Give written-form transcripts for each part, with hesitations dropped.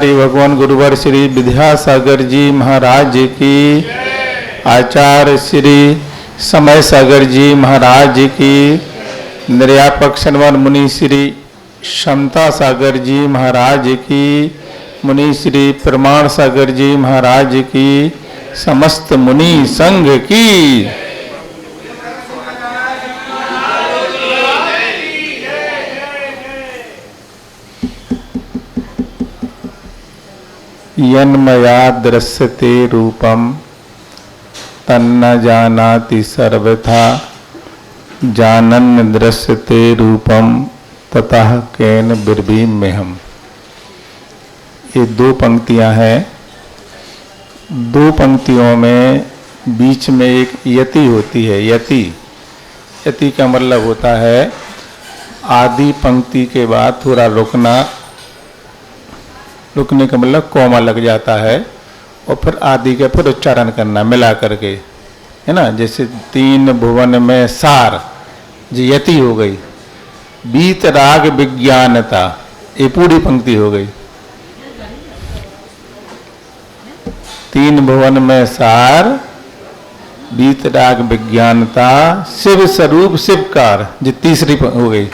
भगवान गुरुवर श्री विद्यासागर जी महाराज की, आचार्य श्री समय सागर जी महाराज की, निर्यापक शनवर मुनि श्री क्षमता सागर जी महाराज की, मुनि श्री प्रमाण सागर जी महाराज की, समस्त मुनि संघ की। यन्मया दृश्यते रूपम तन्न जानाति सर्वथा, जानन् दृश्यते रूपम ततः केन बिर्भीम्यहम्। ये दो पंक्तियां हैं। दो पंक्तियों में बीच में एक यति होती है। यति यति का मतलब होता है आदि पंक्ति के बाद थोड़ा रुकना। रुकने का मतलब कोमा लग जाता है और फिर आदि के फिर उच्चारण करना मिला करके, है ना। जैसे तीन भुवन में सार यति हो गई। बीत राग विज्ञानता, ये पूरी पंक्ति हो गई। तीन भुवन में सार, बीत राग विज्ञानता, शिव स्वरूप शिवकार, ये तीसरी हो गई।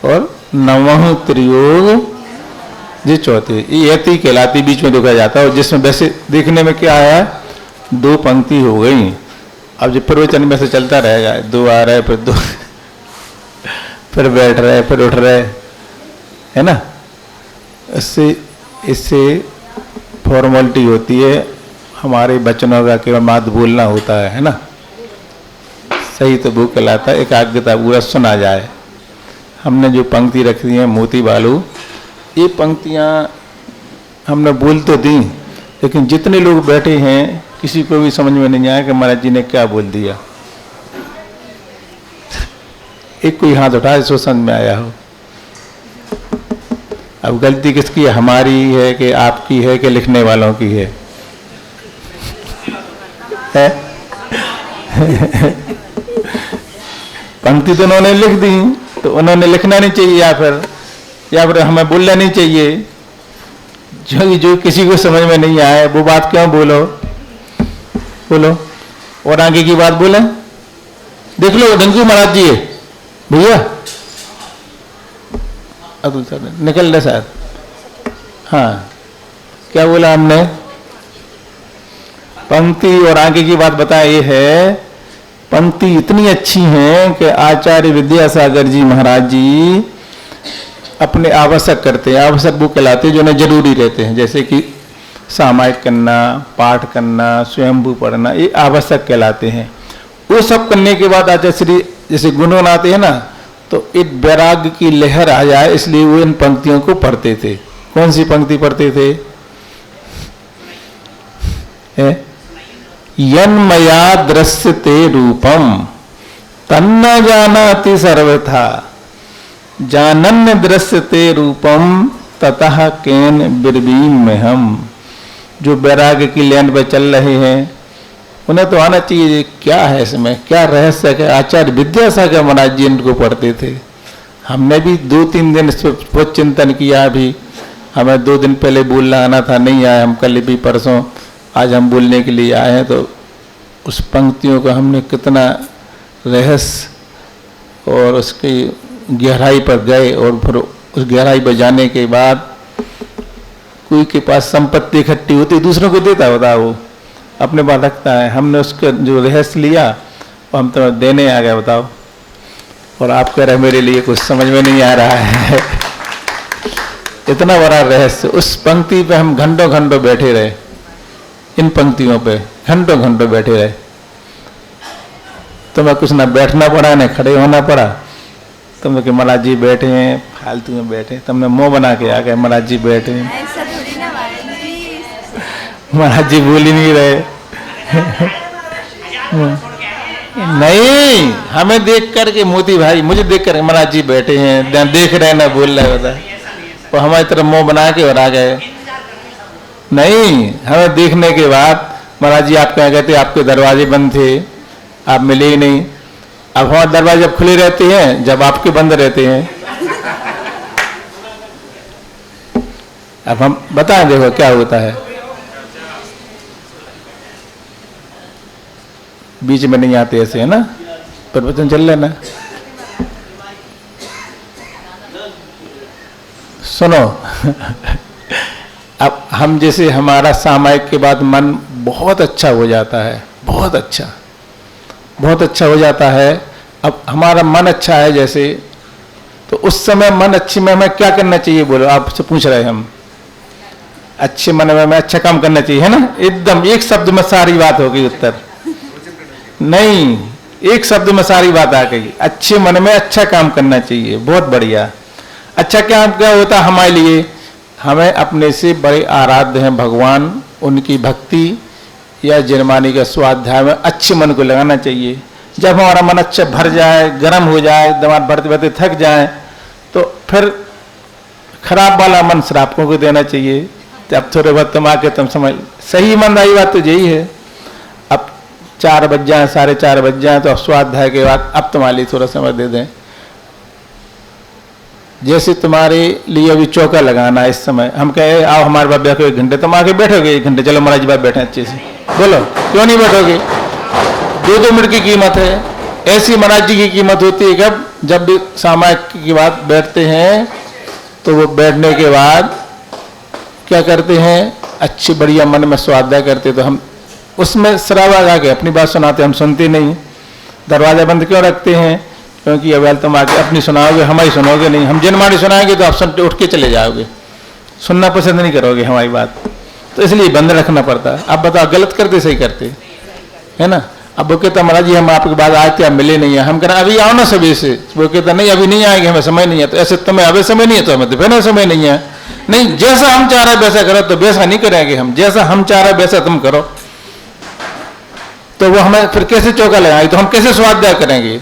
और नवह त्रियोग ये चौथी। ये यति कहलाती, बीच में रुका जाता है। और जिसमें वैसे देखने में क्या आया, दो पंक्ति हो गई। अब जो प्रवचन में से चलता रहेगा, दो आ रहे फिर दो फिर बैठ रहे फिर उठ रहे, है ना। इससे फॉर्मेलिटी होती है। हमारे बचनों का केवल मात्र बोलना होता है ना। सही तो वो कहलाता है एकाग्रता, पूरा सुना जाए। हमने जो पंक्ति रखी है मोती बालू, ये पंक्तियां हमने बोल तो दी, लेकिन जितने लोग बैठे हैं किसी को भी समझ में नहीं आया कि महाराज जी ने क्या बोल दिया। एक कोई हाथ उठाए सो समझ में आया हो। अब गलती किसकी है, हमारी है कि आपकी है कि लिखने वालों की है? पंक्ति तो उन्होंने लिख दी, तो उन्होंने लिखना नहीं चाहिए या फिर हमें बोलना नहीं चाहिए। जो किसी को समझ में नहीं आए वो बात क्यों बोलो और आगे की बात बोले। देख लो डंकू महाराज जी भैया, अतुल सर निकल रहे शायद। हाँ, क्या बोला हमने? पंक्ति और आगे की बात बताया। ये है पंक्ति इतनी अच्छी है कि आचार्य विद्यासागर जी महाराज जी अपने आवश्यक करते हैं। आवश्यक वो कहलाते हैं जो उन्हें जरूरी रहते हैं, जैसे कि सामायिक करना, पाठ करना, स्वयंभू पढ़ना, ये आवश्यक कहलाते हैं। वो सब करने के बाद आचार्य श्री जैसे गुणगुण आते हैं ना, तो एक वैराग्य की लहर आ जाए, इसलिए वो इन पंक्तियों को पढ़ते थे। कौन सी पंक्ति पढ़ते थे? यन्मया दृश्यते रूपम तन्न जानाति सर्वथा, जानन्य दृश्यते रूपम ततः केन बिर्भीम्यहम्। जो वैराग्य की लैंड पे चल रहे हैं उन्हें तो आना चाहिए क्या है इसमें, क्या रहस्य है। आचार्य विद्यासागर महाराज जी इनको पढ़ते थे। हमने भी 2-3 दिन इस पर चिंतन किया। अभी हमें 2 दिन पहले बोलना आना था, नहीं आए हम। कल भी परसों आज हम बोलने के लिए आए हैं। तो उस पंक्तियों को हमने कितना रहस्य और उसकी गहराई पर गए, और फिर उस गहराई पर जाने के बाद कोई के पास संपत्ति इकट्ठी होती दूसरों को देता होता, वो अपने पास रखता है। हमने उसका जो रहस्य लिया वो हम तो देने आ गए, बताओ। और आप कह रहे मेरे लिए कुछ समझ में नहीं आ रहा है। इतना बड़ा रहस्य। उस पंक्ति पे हम घंटों घंटों बैठे रहे, इन पंक्तियों पे घंटों घंटों बैठे रहे। तुम्हें कुछ ना बैठना पड़ा ना खड़े होना पड़ा। तुम कि महाराज जी बैठे हैं, फालतू में बैठे। तुमने मुंह बना के आ गए, महाराज जी बैठे हैं। महाराज जी बोल ही नहीं रहे। नहीं, हमें देख करके मोती भाई, मुझे देख कर महाराज जी बैठे हैं, देख रहे ना बोल रहे होता, और हमारी तरफ मुंह बना के और आ गए। नहीं, हमें देखने के बाद महाराज जी आप क्या कहते, आपके दरवाजे बंद थे, आप मिले ही नहीं। अब हमारे दरवाजे जब खुले रहते हैं, जब आपके बंद रहते हैं। अब हम बताएं, देखो क्या होता है। बीच में नहीं आते ऐसे, है ना, प्रवचन चल रहे ना। सुनो अब हम जैसे हमारा सामायिक के बाद मन बहुत अच्छा हो जाता है, बहुत अच्छा हो जाता है। अब हमारा मन अच्छा है जैसे, तो उस समय मन अच्छे में हमें क्या करना चाहिए, बोलो, आपसे पूछ रहे हैं हम। अच्छे मन में हमें अच्छा काम करना चाहिए, है ना। एकदम एक शब्द में सारी बात हो गई, उत्तर नहीं, एक शब्द में सारी बात आ गई। अच्छे मन में अच्छा काम करना चाहिए, बहुत बढ़िया। अच्छा क्या होता है हमारे लिए, हमें अपने से बड़े आराध्य हैं भगवान, उनकी भक्ति या जनमानी का स्वाध्याय में अच्छे मन को लगाना चाहिए। जब हमारा मन अच्छा भर जाए, गर्म हो जाए, दिमाग भरते भरते थक जाए, तो फिर खराब वाला मन श्रापकों को देना चाहिए। जब थोड़े बहुत तुम आके तुम समझ, सही ईमानदारी बात तो यही है। अब 4 बज जाए, 4:30 बज जाए, तो अब स्वाध्याय के बाद अब तुम्हारे लिए थोड़ा समय दे दें। जैसे तुम्हारे लिए अभी चौका लगाना है, इस समय हम कहे आओ हमारे पास बैठो 1 घंटे, तुम आके बैठोगे 1 घंटे, चलो महाराज जी बात बैठे अच्छे से, बोलो क्यों नहीं बैठोगे। 2-2 मिनट की कीमत है। ऐसी महाराज जी की कीमत होती है कब, जब भी सामायिक की बात बैठते हैं, तो वो बैठने के बाद क्या करते हैं, अच्छी बढ़िया मन में स्वाध्याय करते, तो हम उसमें शराबा गा के अपनी बात सुनाते, हम सुनते नहीं। दरवाजा बंद क्यों रखते हैं, क्योंकि अवेल तुम आके अपनी सुनाओगे, हमारी सुनोगे नहीं। हम जनमानी सुनाएंगे तो आप सुन उठ के चले जाओगे, सुनना पसंद नहीं करोगे हमारी बात, तो इसलिए बंद रखना पड़ता है। अब बताओ गलत करते सही करते, है ना। अब वो कहता महाराज जी हम आपके बाद आए थे, आप मिले नहीं है। हम कह रहे अभी आओ ना सभी से, वो कहता नहीं अभी नहीं आएंगे, हमें समय नहीं है। तो ऐसे तुम्हें अभी समय नहीं है तो हमें तो फिर समय नहीं है। नहीं, जैसा हम चाह रहे वैसा करो, तो वैसा नहीं करेंगे हम, जैसा हम चाह रहे वैसा तुम करो। तो वो हमें फिर कैसे चौका लगाएंगे, तो हम कैसे स्वाध्याय करेंगे।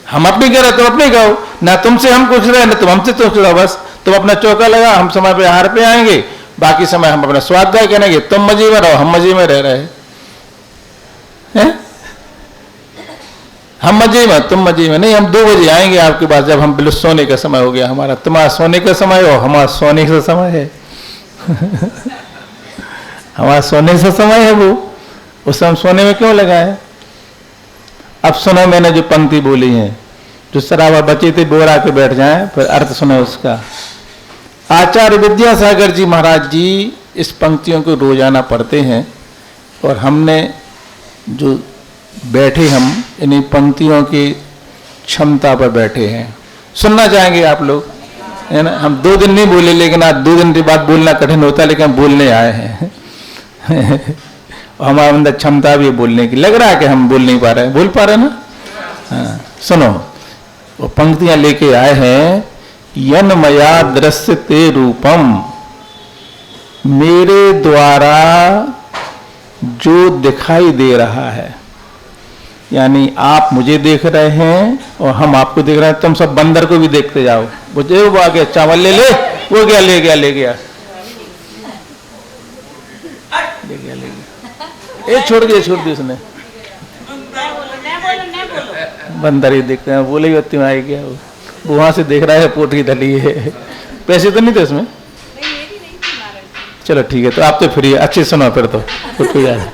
हम अपनी कह रहे तुम अपनी कहो ना, तुमसे हम कुछ रहे ना तुम हमसे कुछ रहो, बस तुम अपना चौका लगा, हम समय पे आहार पे आएंगे, बाकी समय हम अपना स्वाध्याय करेंगे। तुम मजे में रहो, हम मजे में रह रहे हैं, हम मजे में तुम मजे में नहीं। हम 2 बजे आएंगे आपके पास, जब हम बिल्कुल सोने का समय हो गया हमारा, तुम्हारा सोने का समय हो, हमारा सोने का समय है हमारा सोने का समय है वो, उस हम सोने में क्यों लगाए। अब सुनो मैंने जो पंक्ति बोली है, जो शराबा बचे थे बोरा के बैठ जाए, फिर अर्थ सुनो उसका। आचार्य विद्यासागर जी महाराज जी इस पंक्तियों को रोजाना पढ़ते हैं, और हमने जो बैठे हम इन्हीं पंक्तियों की क्षमता पर बैठे हैं। सुनना चाहेंगे आप लोग, है ना। हम 2 दिन नहीं बोले, लेकिन आज 2 दिन के बाद बोलना कठिन होता है, लेकिन हम बोलने आए हैं हमारे अंदर क्षमता भी बोलने की, लग रहा है कि हम बोल नहीं पा रहे हैं, बोल पा रहे हैं ना। हाँ, सुनो वो पंक्तियां लेके आए हैं। यन मया दृश्यते रूपम, मेरे द्वारा जो दिखाई दे रहा है, यानी आप मुझे देख रहे हैं और हम आपको देख रहे हैं। तुम सब बंदर को भी देखते जाओ, वो आ गया चावल ले ले, वो गया ले गया ले गया ले गया ले गया, ये छोड़ दी उसने, बंदर ही देखते हैं, बोले बत्ती में आई गया, वो वहां से देख रहा है पोटली डली है। पैसे तो नहीं थे उसमें, चलो ठीक है, तो आप तो फ्री है, अच्छे सुनो फिर तो कोई याद।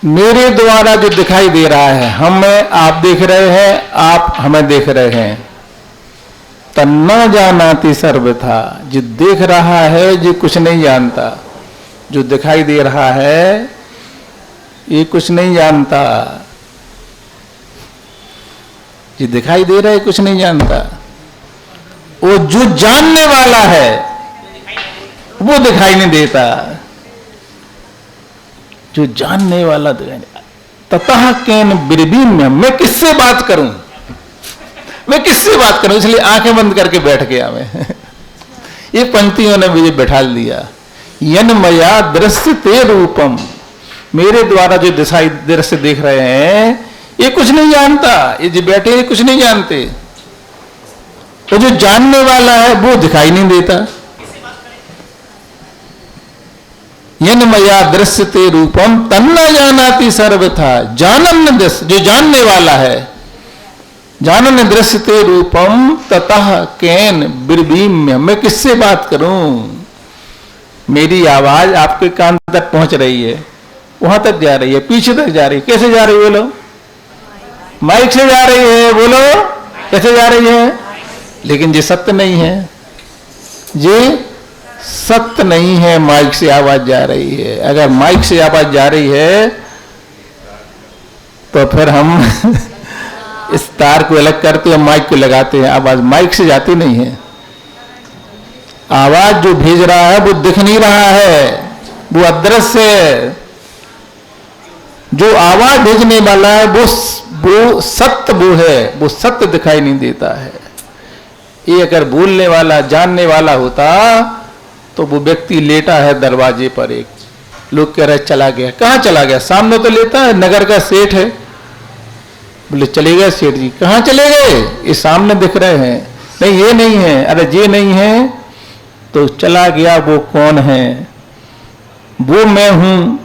मेरे द्वारा जो दिखाई दे रहा है, हमें आप देख रहे हैं, आप हमें देख रहे हैं। तन्ना जानाति सर्वथा, जो देख रहा है जो कुछ नहीं जानता, जो दिखाई दे रहा है ये कुछ नहीं जानता, जो दिखाई दे रहा है कुछ नहीं जानता। वो जो जानने वाला है वो दिखाई नहीं देता, जो जानने वाला ततः केन बिरबीम्य, मैं किससे बात करूं, मैं किससे बात करूं, इसलिए आंखें बंद करके बैठ गया मैं ये पंक्तियों ने मुझे बैठा दिया। यन मया दृश्यते रूपम, मेरे द्वारा जो दृश्य देख रहे हैं ये कुछ नहीं जानता, ये जो बैठे हैं कुछ नहीं जानते, तो जो जानने वाला है वो दिखाई नहीं देता। यन मया दृश्यते रूपम तन्ना जानाति सर्वथा, जानन दृश्य, जो जानने वाला है जानन दृश्यते रूपम ततः केन बिरबीम्य। मैं किससे बात करूं? मेरी आवाज आपके कान तक पहुंच रही है, वहां तक जा रही है, पीछे तक जा रही है। कैसे जा रही है बोलो? माइक से जा रही है। बोलो कैसे जा रही है? लेकिन ये सत्य नहीं है, ये सत्य नहीं है। माइक से आवाज जा रही है। अगर माइक से आवाज जा रही है तो फिर हम इस तार को अलग करते हैं, माइक को लगाते हैं। आवाज माइक से जाती नहीं है। आवाज जो भेज रहा है वो दिख नहीं रहा है, वो अदृश्य है। जो आवाज भेजने वाला है वो सत्य वो है, वो सत्य दिखाई नहीं देता है। ये अगर बोलने वाला जानने वाला होता तो वो व्यक्ति लेटा है दरवाजे पर, एक लोग कह रहे चला गया। कहाँ चला गया? सामने तो लेता है, नगर का सेठ है। बोले चले गए सेठ जी। कहाँ चले गए? ये सामने दिख रहे हैं। नहीं ये नहीं है। अरे ये नहीं है तो चला गया। वो कौन है? वो मैं हूं।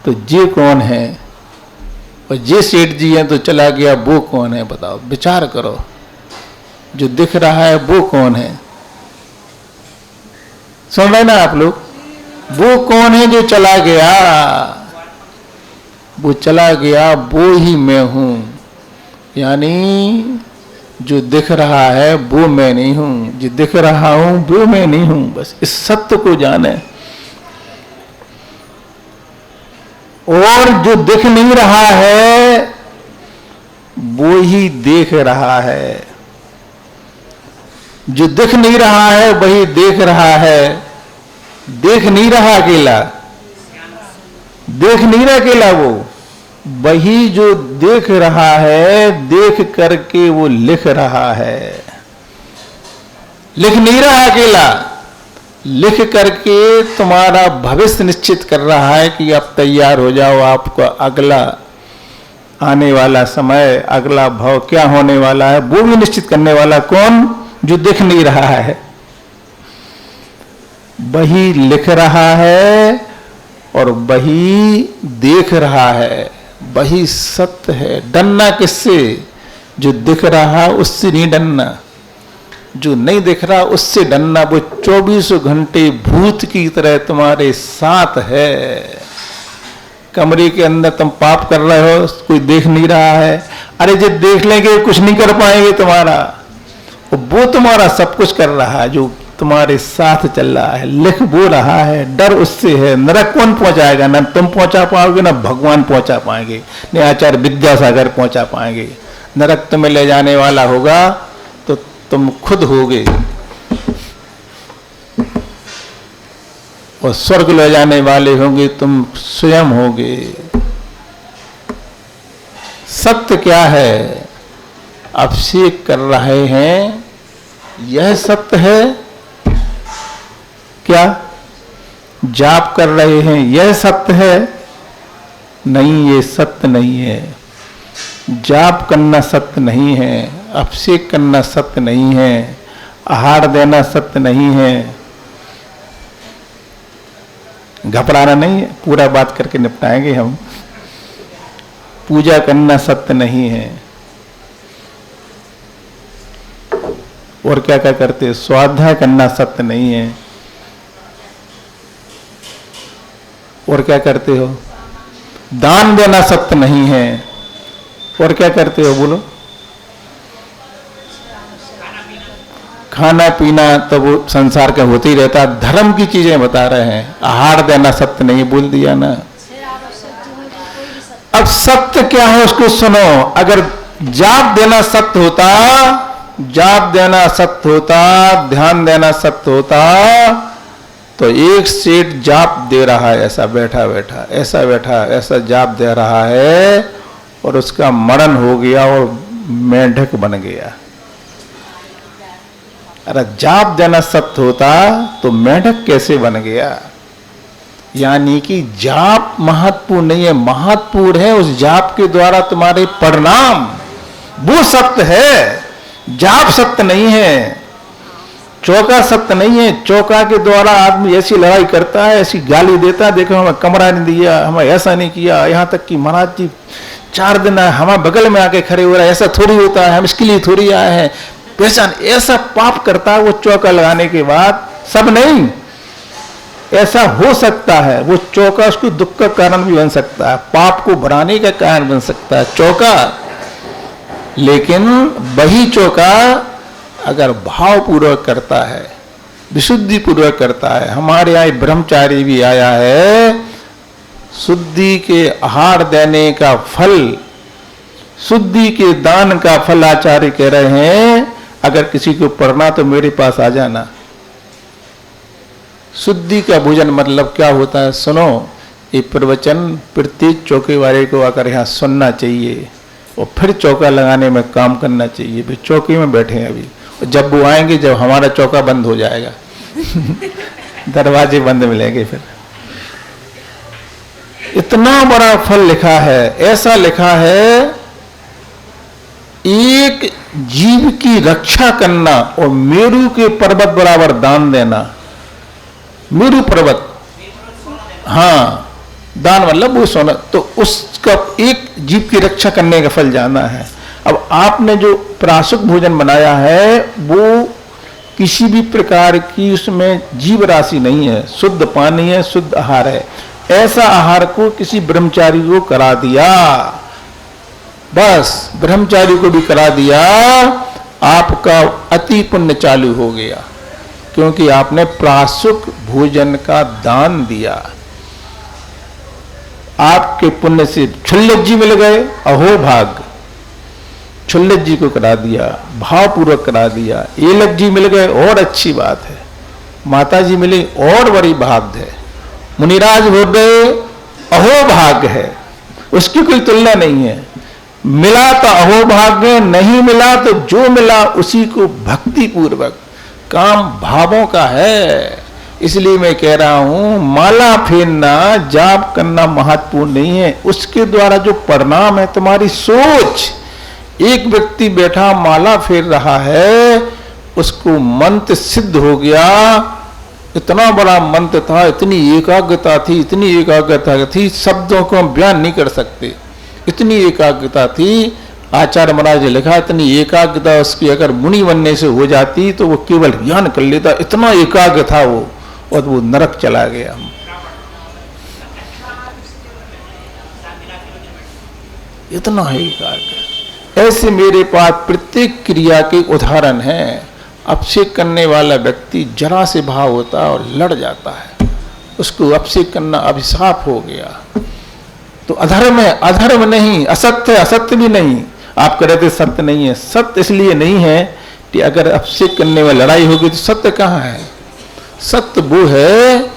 तो ये कौन है? और ये सेठ जी हैं तो चला गया। वो कौन है? बताओ, विचार करो। जो दिख रहा है वो कौन है? सुन रहे ना आप लोग? वो कौन है जो चला गया? वो चला गया, वो ही मैं हूं। यानी जो दिख रहा है वो मैं नहीं हूं, जो दिख रहा हूं वो मैं नहीं हूं। बस इस सत्य को जाने। और जो दिख नहीं रहा है वो ही देख रहा है। जो दिख नहीं रहा है वही देख रहा है। देख नहीं रहा अकेला, देख नहीं रहा अकेला, वो वही जो देख रहा है, देख करके वो लिख रहा है। लिख नहीं रहा अकेला, लिख करके तुम्हारा भविष्य निश्चित कर रहा है कि आप तैयार हो जाओ। आपका अगला आने वाला समय, अगला भाव क्या होने वाला है वो भी निश्चित करने वाला कौन? जो दिख नहीं रहा है। वही लिख रहा है और वही देख रहा है। वही सत्य है। डरना किससे? जो दिख रहा उससे नहीं डरना, जो नहीं दिख रहा उससे डरना। वो 24 घंटे भूत की तरह तुम्हारे साथ है। कमरे के अंदर तुम पाप कर रहे हो, कोई देख नहीं रहा है। अरे जो देख लेंगे कुछ नहीं कर पाएंगे तुम्हारा। वो तुम्हारा सब कुछ कर रहा है, जो तुम्हारे साथ चल रहा है। लिख वो रहा है, डर उससे है। नरक कौन पहुंचाएगा? ना तुम पहुंचा पाओगे, ना भगवान पहुंचा पाएंगे, न आचार्य विद्यासागर पहुंचा पाएंगे। नरक तुम्हें ले जाने वाला होगा तो तुम खुद होगे, और स्वर्ग ले जाने वाले होंगे तुम स्वयं होगे। सत्य क्या है? अभिषेक कर रहे हैं, यह सत्य है क्या? जाप कर रहे हैं, यह सत्य है? नहीं, ये सत्य नहीं है। जाप करना सत्य नहीं है, अभिषेक करना सत्य नहीं है, आहार देना सत्य नहीं है। घबराना नहीं है, पूरा बात करके निपटाएंगे हम। पूजा करना सत्य नहीं है। और क्या क्या करते? स्वाध्याय करना सत्य नहीं है। और क्या करते हो? दान देना सत्य नहीं है। और क्या करते हो बोलो? खाना पीना तो वो संसार का होते ही रहता। धर्म की चीजें बता रहे हैं। आहार देना सत्य नहीं, बोल दिया ना। अब सत्य क्या है उसको सुनो। अगर जाप देना सत्य होता, जाप देना सत्य होता, ध्यान देना सत्य होता, तो एक सेठ जाप दे रहा है, ऐसा बैठा बैठा, ऐसा बैठा, ऐसा जाप दे रहा है, और उसका मरण हो गया और मेंढक बन गया। अरे जाप देना सत्य होता तो मेंढक कैसे बन गया? यानी कि जाप महत्वपूर्ण नहीं है, महत्वपूर्ण है उस जाप के द्वारा तुम्हारे परिणाम, वो सत्य है। जाप सत्य नहीं है, चौका सत्य नहीं है। चौका के द्वारा आदमी ऐसी लड़ाई करता है, ऐसी गाली देता है, देखो हमें कमरा नहीं दिया, हमें ऐसा नहीं किया, यहाँ तक कि महाराज जी 4 दिन हमारे बगल में आके खड़े हो रहा है, ऐसा थोड़ी होता है, हम इसके लिए थोड़ी आए हैं। पहचान, ऐसा पाप करता है वो चौका लगाने के बाद, सब नहीं, ऐसा हो सकता है वो चौका उसको दुख का कारण भी बन सकता है, पाप को बढ़ाने का कारण बन सकता है चौका। लेकिन वही चौका अगर भाव पूर्वक करता है, विशुद्धि पूर्वक करता है, हमारे यहाँ ब्रह्मचारी भी आया है, शुद्धि के आहार देने का फल, शुद्धि के दान का फल आचार्य कह रहे हैं, अगर किसी को पढ़ना तो मेरे पास आ जाना। शुद्धि का भोजन मतलब क्या होता है, सुनो, ये प्रवचन प्रत्येक चौके वाले को आकर यहाँ सुनना चाहिए और फिर चौका लगाने में काम करना चाहिए। भी चौकी में बैठे हैं अभी, जब वो आएंगे, जब हमारा चौका बंद हो जाएगा दरवाजे बंद मिलेंगे फिर। इतना बड़ा फल लिखा है, ऐसा लिखा है, एक जीव की रक्षा करना और मेरू के पर्वत बराबर दान देना। मेरू पर्वत, हाँ, दान मतलब वो सोना, तो उसका एक जीव की रक्षा करने का फल जाना है। अब आपने जो प्राशुक भोजन बनाया है वो किसी भी प्रकार की उसमें जीव राशि नहीं है, शुद्ध पानी है, शुद्ध आहार है। ऐसा आहार को किसी ब्रह्मचारी को करा दिया, बस ब्रह्मचारी को भी करा दिया, आपका अति पुण्य चालू हो गया, क्योंकि आपने प्राशुक भोजन का दान दिया। आपके पुण्य से क्षुल्लक जी मिल गए, अहो भाग्य, क्षुल्लक जी को करा दिया, भावपूर्वक करा दिया। एलक जी मिल गए, और अच्छी बात है, माता जी मिली, और बड़ी भाग्य है। मुनिराज हो गए, अहो भाग्य है, उसकी कोई तुलना नहीं है। मिला तो अहो भाग्य, नहीं मिला तो जो मिला उसी को भक्ति पूर्वक, काम भावों का है। इसलिए मैं कह रहा हूं, माला फेरना, जाप करना महत्वपूर्ण नहीं है, उसके द्वारा जो परिणाम है तुम्हारी सोच। एक व्यक्ति बैठा माला फेर रहा है, उसको मंत्र सिद्ध हो गया, इतना बड़ा मंत्र था, इतनी एकाग्रता थी, इतनी एकाग्रता थी, शब्दों को हम बयान नहीं कर सकते, इतनी एकाग्रता थी। आचार्य महाराज ने लिखा, इतनी एकाग्रता उसकी अगर मुनि बनने से हो जाती तो वो केवल ज्ञान कर लेता, इतना एकाग्र था वो, और वो नरक चला गया। इतना ही एकाग्र। ऐसे मेरे पास प्रत्येक क्रिया के उदाहरण हैं। अभिषेक करने वाला व्यक्ति जरा से भाव होता है और लड़ जाता है, उसको अभिषेक करना अभिशाप हो गया। तो अधर्म है, अधर्म नहीं, असत्य है, असत्य भी नहीं। आप कह रहे थे सत्य नहीं है, सत्य इसलिए नहीं है कि अगर अभिषेक करने में लड़ाई होगी तो सत्य कहाँ है। सत्य वो है,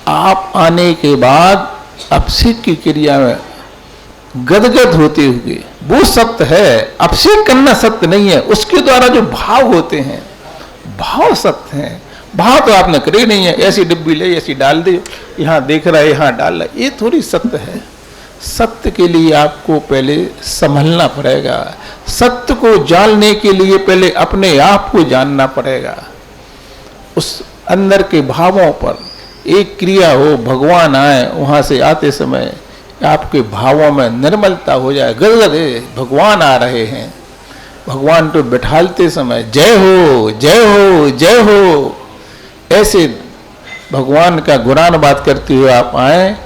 आप आने के बाद अभिषेक की क्रिया में गदगद होते हुए, वो सत्य है। अभिषेक करना सत्य नहीं है, उसके द्वारा जो भाव होते हैं, भाव सत्य है। भाव तो आपने करे नहीं है, ऐसी डिब्बी ले, ऐसी डाल दे, यहाँ देख रहा है, यहाँ डाल रहा है, ये थोड़ी सत्य है। सत्य के लिए आपको पहले संभलना पड़ेगा, सत्य को जानने के लिए पहले अपने आप को जानना पड़ेगा। उस अंदर के भावों पर एक क्रिया हो, भगवान आए, वहाँ से आते समय आपके भावों में निर्मलता हो जाए, गदगद भगवान आ रहे हैं, भगवान को बैठालते समय जय हो जय हो जय हो, ऐसे भगवान का गुणानुवाद करते हुए आप आए,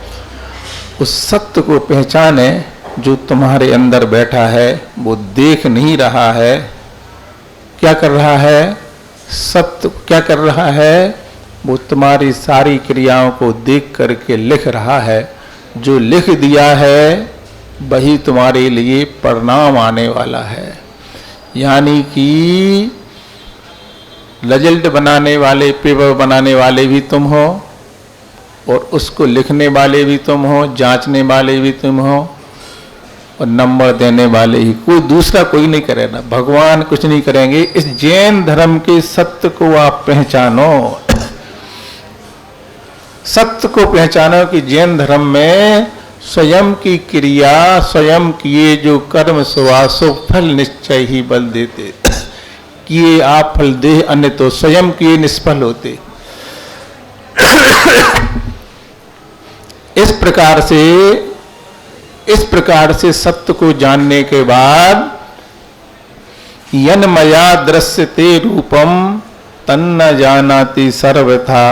उस सत्य को पहचाने जो तुम्हारे अंदर बैठा है। वो देख नहीं रहा है, क्या कर रहा है, सत्य क्या कर रहा है, वो तुम्हारी सारी क्रियाओं को देख करके लिख रहा है। जो लिख दिया है वही तुम्हारे लिए परिणाम आने वाला है। यानी कि रिजल्ट बनाने वाले, पेपर बनाने वाले भी तुम हो, और उसको लिखने वाले भी तुम हो, जांचने वाले भी तुम हो, और नंबर देने वाले ही, कोई दूसरा कोई नहीं करेगा, भगवान कुछ नहीं करेंगे। इस जैन धर्म के सत्य को आप पहचानो, सत्य को पहचानो कि जैन धर्म में स्वयं की क्रिया, स्वयं किए जो कर्म सुवासो फल निश्चय ही बल देते। किए आप फल दे, अन्य तो स्वयं किए निष्फल होते। इस प्रकार से इस प्रकार से सत्य को जानने के बाद यन मया दृश्यते रूपम तन्न जानाति सर्वथा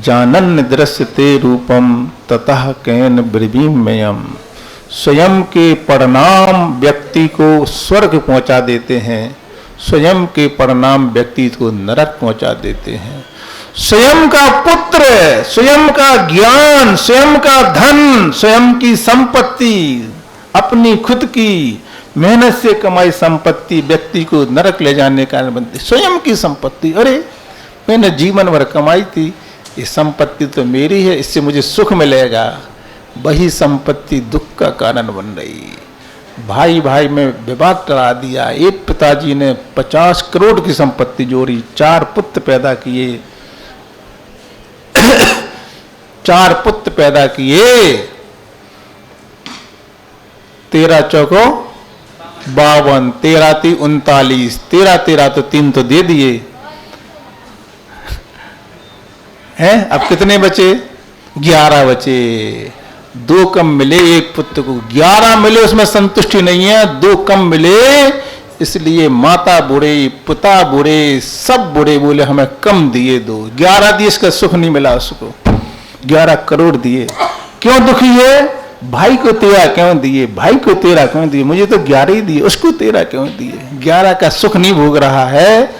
जानन दृश्यते रूपम ततः केन ब्रवीम्ययम्। स्वयं के परिणाम व्यक्ति को स्वर्ग पहुंचा देते हैं, स्वयं के परिणाम व्यक्ति को नरक पहुंचा देते हैं। स्वयं का पुत्र, स्वयं का ज्ञान, स्वयं का धन, स्वयं की संपत्ति, अपनी खुद की मेहनत से कमाई संपत्ति व्यक्ति को नरक ले जाने का कारण बनती। स्वयं की संपत्ति, अरे मैंने जीवन भर कमाई थी, ये संपत्ति तो मेरी है, इससे मुझे सुख मिलेगा, वही संपत्ति दुख का कारण बन रही। भाई भाई में विवाद टरा दिया। एक पिताजी ने 50 करोड़ की संपत्ति जोड़ी, 4 पुत्र पैदा किए, 4 पुत्र पैदा किए, 13 चौको 52, 13 × 39, 13 तो 3 तो दे दिए हैं। अब कितने बचे? 11 बचे। 2 कम मिले एक पुत्र को, 11 मिले उसमें संतुष्टि नहीं है, 2 कम मिले, इसलिए माता बुरे, पिता बुरे, सब बुरे, बोले हमें कम दिए 2। 11 दिए, इसका सुख नहीं मिला उसको। 11 करोड़ दिए, क्यों दुखी है? भाई को 13 क्यों दिए, भाई को 13 क्यों दिए, मुझे तो 11 ही दिए, उसको 13 क्यों दिए? 11 का सुख नहीं भोग रहा है,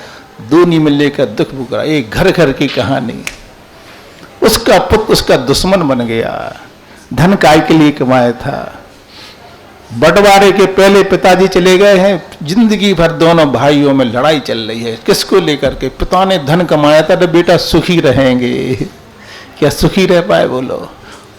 2 नहीं मिलने का दुख भोग रहा है। एक घर घर की कहानी। उसका पुत्र उसका दुश्मन बन गया, धन काय के लिए कमाया था। बंटवारे के पहले पिताजी चले गए हैं, जिंदगी भर दोनों भाइयों में लड़ाई चल रही है। किसको लेकर के? पिता ने धन कमाया था तो बेटा सुखी रहेंगे, क्या सुखी रह पाए? बोलो।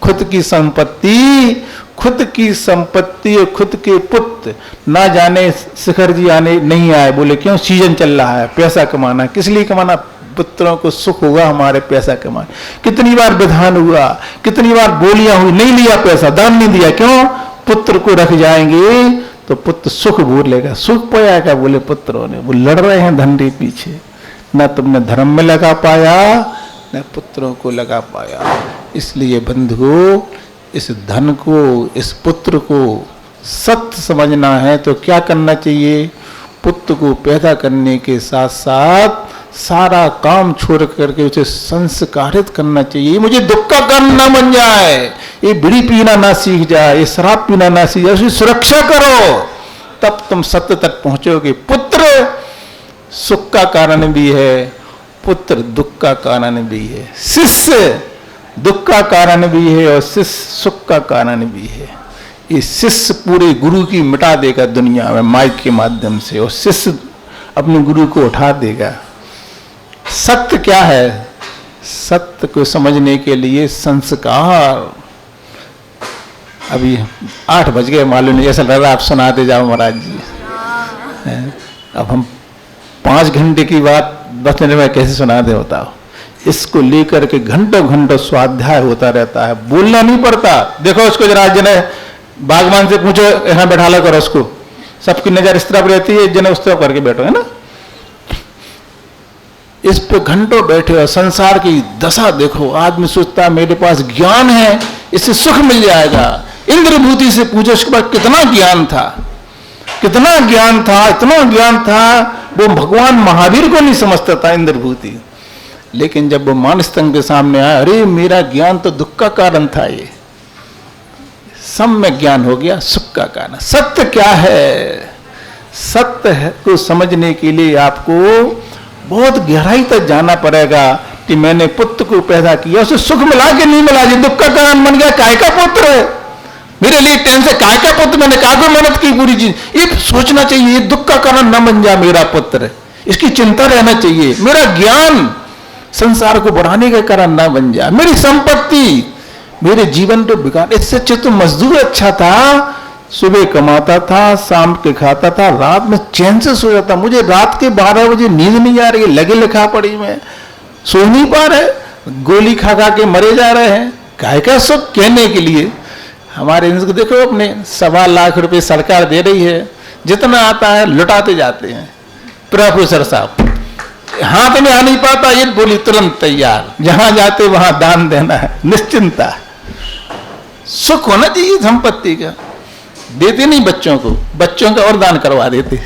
खुद की संपत्ति, खुद की संपत्ति और खुद के पुत्र, ना जाने शिखर जी आने नहीं आए, बोले क्यों? सीजन चल रहा है, पैसा कमाना। किस लिए कमाना? पुत्रों को सुख होगा हमारे पैसा कमाने। कितनी बार विधान हुआ, कितनी बार बोलियां हुई, नहीं लिया पैसा, दान नहीं दिया, क्यों? पुत्र को रख जाएंगे तो पुत्र सुख भूल लेगा। सुख पाया क्या? बोले पुत्रों ने। वो लड़ रहे हैं धन के पीछे, ना तुमने धर्म में लगा पाया, न पुत्रों को लगा पाया। इसलिए बंधुओं, इस धन को, इस पुत्र को सत्य समझना है तो क्या करना चाहिए? पुत्र को पैदा करने के साथ साथ सारा काम छोड़ करके उसे संस्कारित करना चाहिए। मुझे दुख का कारण ना बन जाए, ये बीड़ी पीना ना सीख जाए, ये शराब पीना ना सीख जाए, उसकी सुरक्षा करो, तब तुम सत्य तक पहुंचोगे। पुत्र सुख का कारण भी है, पुत्र दुख का कारण भी है, शिष्य दुख का कारण भी है और शिष्य सुख का कारण भी है। ये शिष्य पूरे गुरु की मिटा देगा दुनिया में माइक के माध्यम से, और शिष्य अपने गुरु को उठा देगा। सत्य क्या है? सत्य को समझने के लिए संस्कार। अभी 8 बज गए, मालूम नहीं, ऐसा लग रहा आप सुनाते जाओ महाराज जी। अब हम 5 घंटे की बात 10 मिनट में कैसे सुना दे? बताओ। इसको लेकर के घंटों घंटों स्वाध्याय होता रहता है, बोलना नहीं पड़ता। देखो उसको जरा, जने बागवान से पूछो, यहाँ बैठा लो करो उसको, सबकी नजर इस तरफ रहती है, जने उस तरफ करके बैठो, है ना। इस पे घंटों बैठे हो, संसार की दशा देखो। आदमी सोचता है मेरे पास ज्ञान है, इससे सुख मिल जाएगा। इंद्रभूति से पूछो उसके पास कितना ज्ञान था, कितना ज्ञान था, इतना ज्ञान था, वो भगवान महावीर को नहीं समझता था इंद्रभूति। लेकिन जब वो मानस्तंभ के सामने आया, अरे मेरा ज्ञान तो दुख का कारण था, ये सब में ज्ञान हो गया सुख का कारण। सत्य क्या है? सत्य है को समझने के लिए आपको बहुत गहराई तक जाना पड़ेगा कि मैंने पुत्र को पैदा किया, उसे सुख मिला कि नहीं मिला? जी दुख का कारण बन गया, काय का पुत्र है मेरे लिए टेंशन, काय का पुत्र, मैंने काय को मेहनत की पूरी चीज। ये सोचना चाहिए, ये दुख का कारण न बन जाए मेरा पुत्र, इसकी चिंता रहना चाहिए। मेरा ज्ञान संसार को बढ़ाने का कारण ना बन जाए, मेरी संपत्ति मेरे जीवन को बिगाड़। इससे अच्छा तो मजदूर अच्छा था, सुबह कमाता था, शाम के खाता था, रात में चैन से सो जाता। मुझे रात के 12 बजे नींद नहीं आ रही, लगे लिखा पड़ी में सो नहीं पा रहे, गोली खा खा के मरे जा रहे हैं। काय का सुख कहने के लिए। हमारे इनको देखो, अपने 1.25 लाख रुपए सरकार दे रही है, जितना आता है लुटाते जाते हैं। प्रोफेसर साहब हाथ में आ नहीं पाता, ये बोली तुरंत तैयार, जहां जाते वहां दान देना है, निश्चिंता। सुख होना चाहिए संपत्ति का। देते नहीं बच्चों को, बच्चों का और दान करवा देते।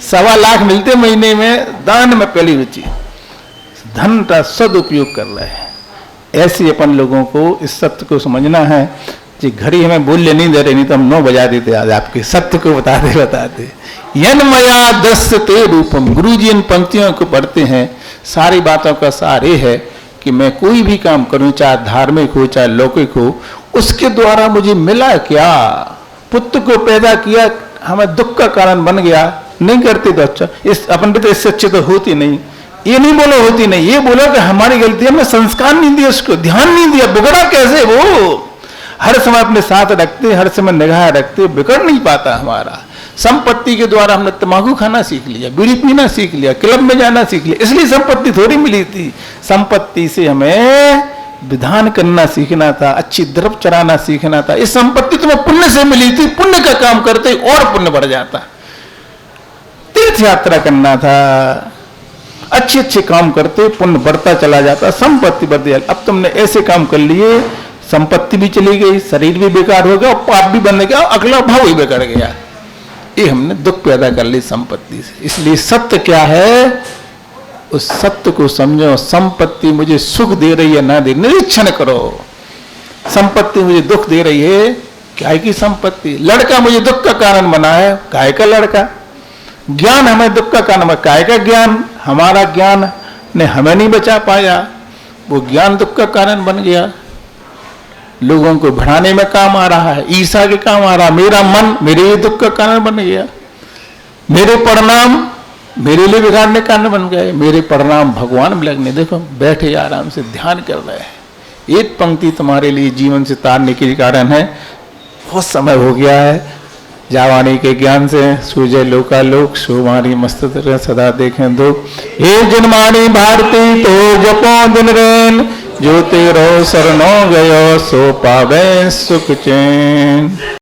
1.25 लाख मिलते महीने में, दान में पहली रुचि, धन का सदुपयोग कर रहे हैं। ऐसे अपन लोगों को इस सत्य को समझना है। जी घड़ी हमें बोलने नहीं दे रही, नहीं तो हम 9 बजा देते आज आपके सत्य को बताते। यन्मया दृश्यते रूपम, गुरु जी इन पंक्तियों को पढ़ते हैं, सारी बातों का सार ये है कि मैं कोई भी काम करूं, चाहे धार्मिक हो चाहे लौकिक हो, उसके द्वारा मुझे मिला क्या। पुत्र को पैदा किया, हमें दुख का कारण बन गया, नहीं करते तो अच्छा, इस अपन तो इससे अच्छे तो होती नहीं, ये नहीं बोलो होती नहीं, ये बोलो कि हमारी गलती, हमने संस्कार नहीं दिया, उसको ध्यान नहीं दिया, बिगड़ा कैसे वो। हर समय अपने साथ रखते, हर समय निगाह रखते, बिगड़ नहीं पाता हमारा। संपत्ति के द्वारा हमने तंबाकू खाना सीख लिया, बीड़ी पीना सीख लिया, क्लब में जाना सीख लिया, इसलिए संपत्ति थोड़ी मिली थी। संपत्ति से हमें विधान करना सीखना था, अच्छी द्रव्य चराना सीखना था। इस संपत्ति तुम्हें पुण्य से मिली थी, पुण्य का काम करते और पुण्य बढ़ जाता। तीर्थ यात्रा करना था, अच्छे अच्छे काम करते पुण्य बढ़ता चला जाता, संपत्ति बढ़ती। अब तुमने ऐसे काम कर लिए, संपत्ति भी चली गई, शरीर भी बेकार हो गया, पाप भी बन गया, अगला भाव ही बिगड़ गया। ये हमने दुख पैदा कर ली संपत्ति से। इसलिए सत्य क्या है, उस सत्य को समझो। संपत्ति मुझे सुख दे रही है ना दे, निरीक्षण करो। संपत्ति मुझे दुख दे रही है, क्या की संपत्ति। लड़का मुझे दुख का कारण बना है, काय का लड़का। ज्ञान हमें दुख का कारण बना, काय का ज्ञान। हमारा ज्ञान ने हमें नहीं बचा पाया, वो ज्ञान दुख का कारण बन गया। लोगों को बढ़ाने में काम आ रहा है, ईर्ष्या के काम आ रहा। मेरा मन मेरे लिए दुख का कारण बन गया, मेरे परिणाम मेरे लिए बिगाड़ने का कारण बन गए, मेरे परिणाम भगवान में लगने। देखो बैठे आराम से ध्यान कर रहे हैं, एक पंक्ति तुम्हारे लिए जीवन से तारने के कारण है। बहुत समय हो गया है, जावानी के ज्ञान से सूझे लोकालोक, शोभानी मस्त तरह सदा देखें दो। हे जन्मानी भारती तो जपो दिन रैन, जो तेरो शरणो गयो सो पावे सुख चैन।